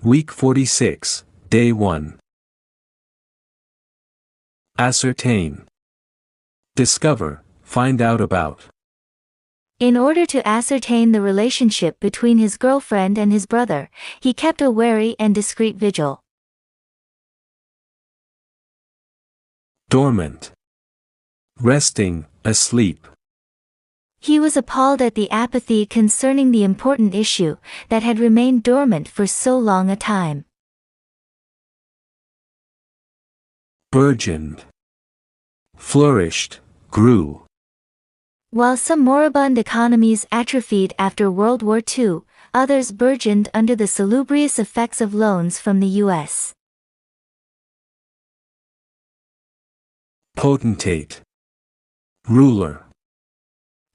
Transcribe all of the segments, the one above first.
Week 46, Day 1. Ascertain. Discover, find out about. In order to ascertain the relationship between his girlfriend and his brother, he kept a wary and discreet vigil. Dormant. Resting, asleep. He was appalled at the apathy concerning the important issue that had remained dormant for so long a time. Burgeoned. Flourished, grew. While some moribund economies atrophied after World War II, others burgeoned under the salubrious effects of loans from the U.S. Potentate. Ruler.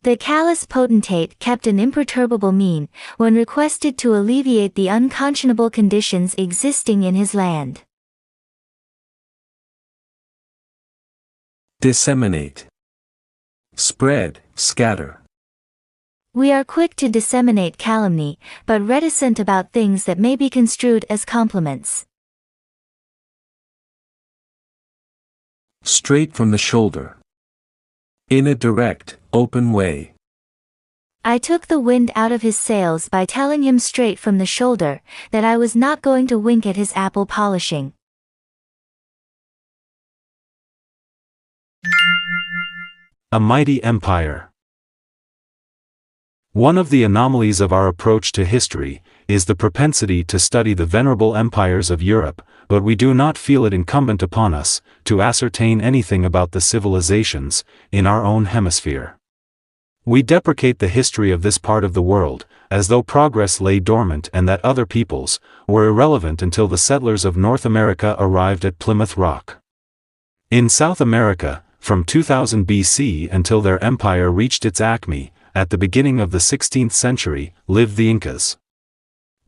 The callous potentate kept an imperturbable mien when requested to alleviate the unconscionable conditions existing in his land. Disseminate. Spread, scatter. We are quick to disseminate calumny, but reticent about things that may be construed as compliments. Straight from the shoulder. In a direct, open way. I took the wind out of his sails by telling him straight from the shoulder that I was not going to wink at his apple polishing. A mighty empire. One of the anomalies of our approach to history is the propensity to study the venerable empires of Europe, but we do not feel it incumbent upon us to ascertain anything about the civilizations in our own hemisphere. We deprecate the history of this part of the world, as though progress lay dormant and that other peoples were irrelevant until the settlers of North America arrived at Plymouth Rock. In South America, from 2000 BC until their empire reached its acme, at the beginning of the 16th century, lived the Incas.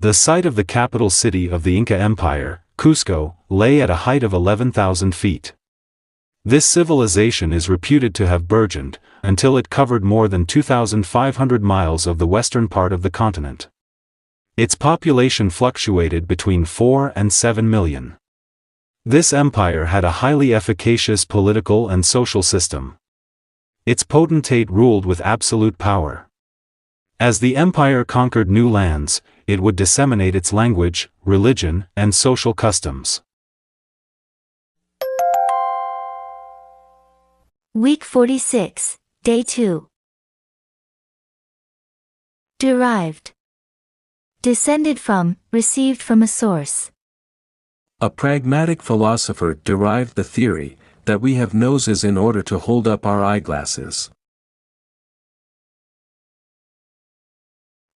The site of the capital city of the Inca Empire, Cusco, lay at a height of 11,000 feet. This civilization is reputed to have burgeoned until it covered more than 2,500 miles of the western part of the continent. Its population fluctuated between 4 and 7 million. This empire had a highly efficacious political and social system. Its potentate ruled with absolute power. As the empire conquered new lands, it would disseminate its language, religion, and social customs. Week 46, Day 2. Derived. Descended from, received from a source. A pragmatic philosopher derived the theory that we have noses in order to hold up our eyeglasses.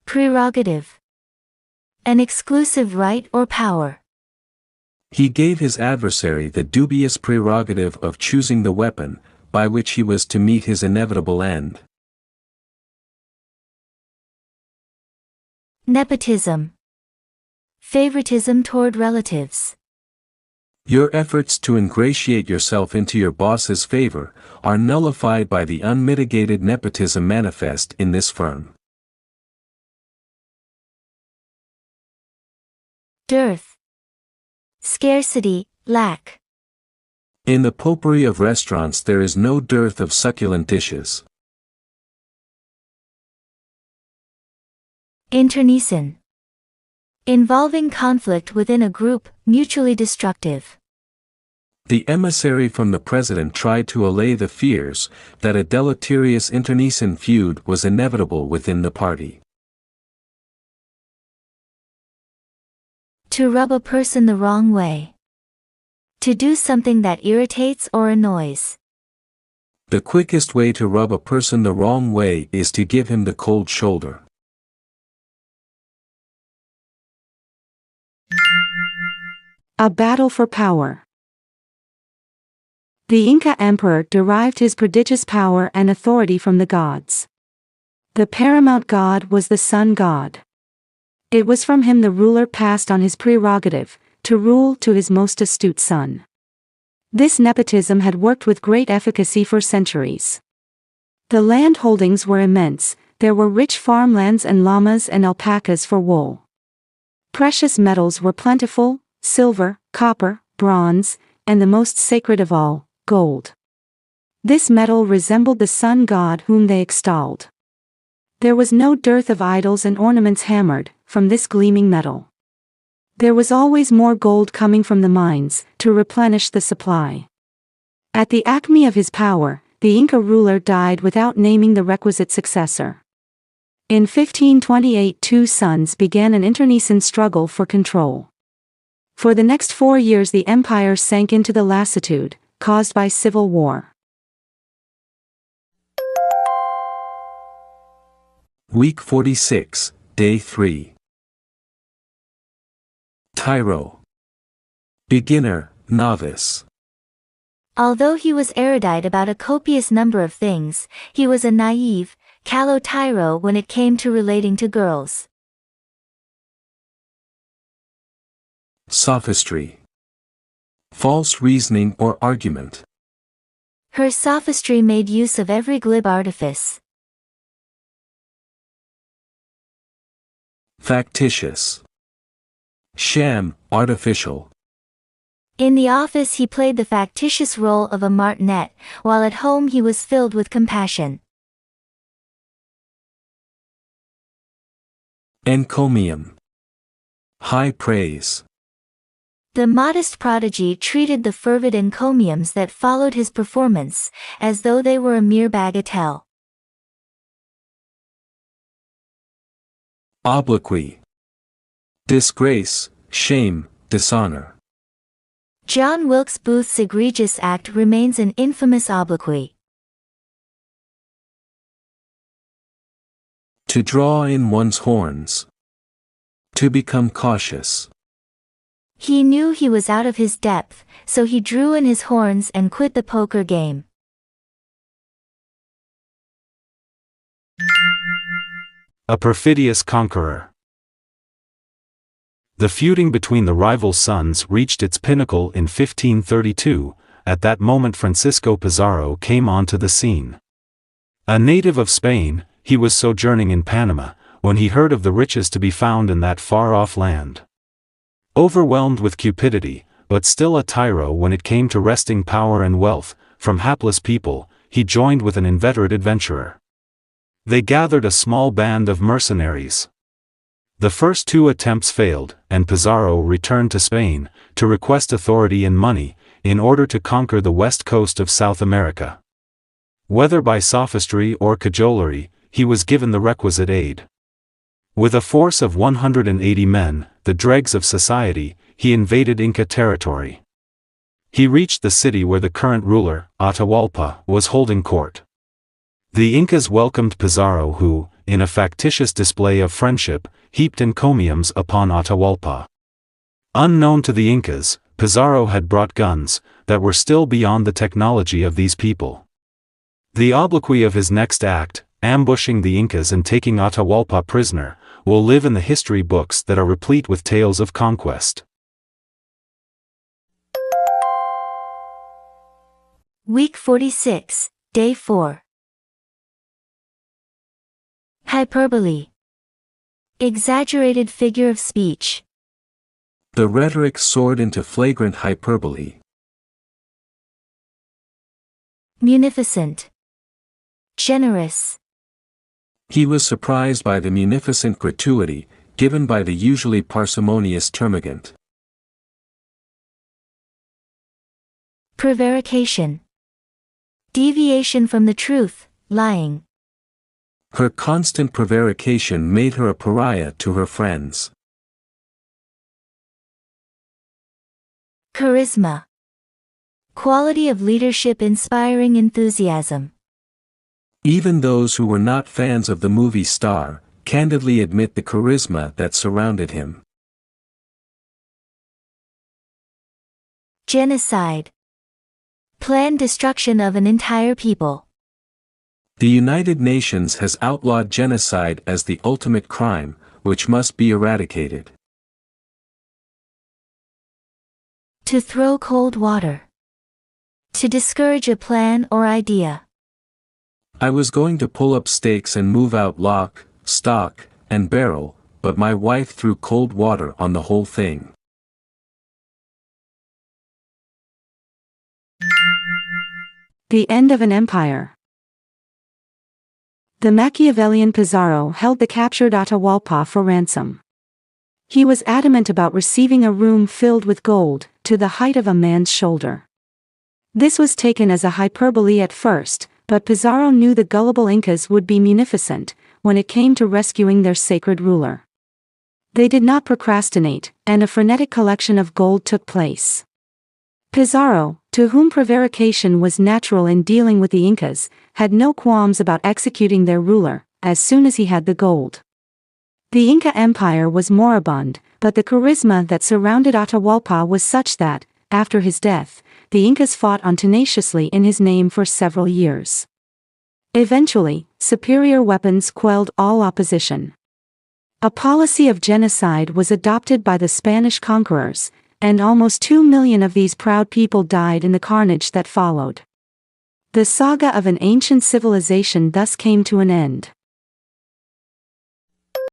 Prerogative. An exclusive right or power. He gave his adversary the dubious prerogative of choosing the weapon by which he was to meet his inevitable end. Nepotism. Favoritism toward relatives. Your efforts to ingratiate yourself into your boss's favor are nullified by the unmitigated nepotism manifest in this firm. Dearth. Scarcity, lack. In the potpourri of restaurants there is no dearth of succulent dishes. Internecine. Involving conflict within a group, mutually destructive. The emissary from the president tried to allay the fears that a deleterious internecine feud was inevitable within the party. To rub a person the wrong way. To do something that irritates or annoys. The quickest way to rub a person the wrong way is to give him the cold shoulder. A battle for power. The Inca emperor derived his prodigious power and authority from the gods. The paramount god was the sun god. It was from him the ruler passed on his prerogative, to rule to his most astute son. This nepotism had worked with great efficacy for centuries. The land holdings were immense, there were rich farmlands and llamas and alpacas for wool. Precious metals were plentiful: silver, copper, bronze, and the most sacred of all, gold. This metal resembled the sun god whom they extolled. There was no dearth of idols and ornaments hammered from this gleaming metal. There was always more gold coming from the mines to replenish the supply. At the acme of his power, the Inca ruler died without naming the requisite successor. In 1528, two sons began an internecine struggle for control. For the next 4 years the empire sank into the lassitude caused by civil war. Week 46, Day 3. Tyro. Beginner, novice. Although he was erudite about a copious number of things, he was a naive, callow tyro when it came to relating to girls. Sophistry. False reasoning or argument. Her sophistry made use of every glib artifice. Factitious. Sham, artificial. In the office he played the factitious role of a martinet, while at home he was filled with compassion. Encomium. High praise. The modest prodigy treated the fervid encomiums that followed his performance as though they were a mere bagatelle. Obloquy. Disgrace, shame, dishonor. John Wilkes Booth's egregious act remains an infamous obloquy. To draw in one's horns. To become cautious. He knew he was out of his depth, so he drew in his horns and quit the poker game. A perfidious conqueror. The feuding between the rival sons reached its pinnacle in 1532. At that moment Francisco Pizarro came onto the scene. A native of Spain, he was sojourning in Panama, when he heard of the riches to be found in that far-off land. Overwhelmed with cupidity, but still a tyro when it came to wresting power and wealth from hapless people, he joined with an inveterate adventurer. They gathered a small band of mercenaries. The first 2 attempts failed, and Pizarro returned to Spain to request authority and money in order to conquer the west coast of South America. Whether by sophistry or cajolery, he was given the requisite aid. With a force of 180 men, the dregs of society, he invaded Inca territory. He reached the city where the current ruler, Atahualpa, was holding court. The Incas welcomed Pizarro who, in a factitious display of friendship, heaped encomiums upon Atahualpa. Unknown to the Incas, Pizarro had brought guns that were still beyond the technology of these people. The obloquy of his next act, ambushing the Incas and taking Atahualpa prisoner, will live in the history books that are replete with tales of conquest. Week 46, Day 4. Hyperbole. Exaggerated figure of speech. The rhetoric soared into flagrant hyperbole. Munificent. Generous. He was surprised by the munificent gratuity given by the usually parsimonious termagant. Prevarication. Deviation from the truth, lying. Her constant prevarication made her a pariah to her friends. Charisma. Quality of leadership inspiring enthusiasm. Even those who were not fans of the movie star, candidly admit the charisma that surrounded him. Genocide. Planned destruction of an entire people. The United Nations has outlawed genocide as the ultimate crime, which must be eradicated. To throw cold water. To discourage a plan or idea. I was going to pull up stakes and move out lock, stock, and barrel, but my wife threw cold water on the whole thing. The end of an empire. The Machiavellian Pizarro held the captured Atahualpa for ransom. He was adamant about receiving a room filled with gold, to the height of a man's shoulder. This was taken as a hyperbole at first, but Pizarro knew the gullible Incas would be munificent when it came to rescuing their sacred ruler. They did not procrastinate, and a frenetic collection of gold took place. Pizarro, to whom prevarication was natural in dealing with the Incas, had no qualms about executing their ruler, as soon as he had the gold. The Inca Empire was moribund, but the charisma that surrounded Atahualpa was such that, after his death, the Incas fought on tenaciously in his name for several years. Eventually, superior weapons quelled all opposition. A policy of genocide was adopted by the Spanish conquerors, and almost 2 million of these proud people died in the carnage that followed. The saga of an ancient civilization thus came to an end.